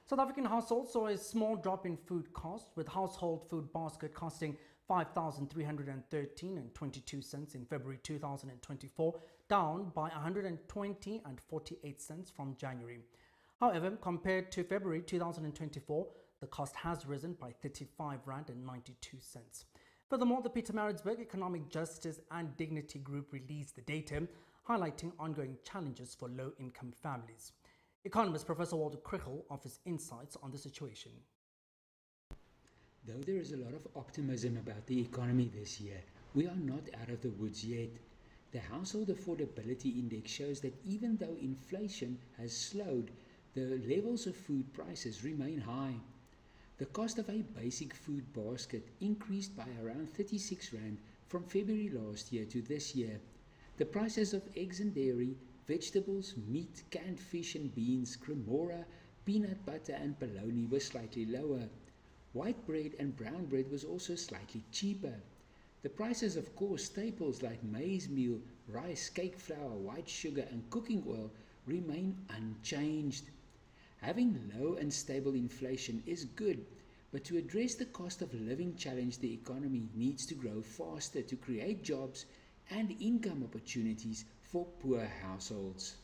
South African households saw a small drop in food costs, with household food basket costing 5,313 and 22 cents in February 2024, down by 120 and 48 cents from January. However, compared to February 2024, the cost has risen by 35 rand and 92 cents. Furthermore, the Pietermaritzburg Economic Justice and Dignity Group released the data, highlighting ongoing challenges for low-income families. Economist Professor Walter Krugell offers insights on the situation. Though there is a lot of optimism about the economy this year, we are not out of the woods yet. The Household Affordability Index shows that even though inflation has slowed, the levels of food prices remain high. The cost of a basic food basket increased by around 36 rand from February last year to this year. The prices of eggs and dairy, vegetables, meat, canned fish and beans, cremora, peanut butter and bologna were slightly lower. White bread and brown bread was also slightly cheaper. The prices of core staples like maize meal, rice, cake flour, white sugar and cooking oil remain unchanged. Having low and stable inflation is good, but to address the cost of living challenge, the economy needs to grow faster to create jobs and income opportunities for poor households.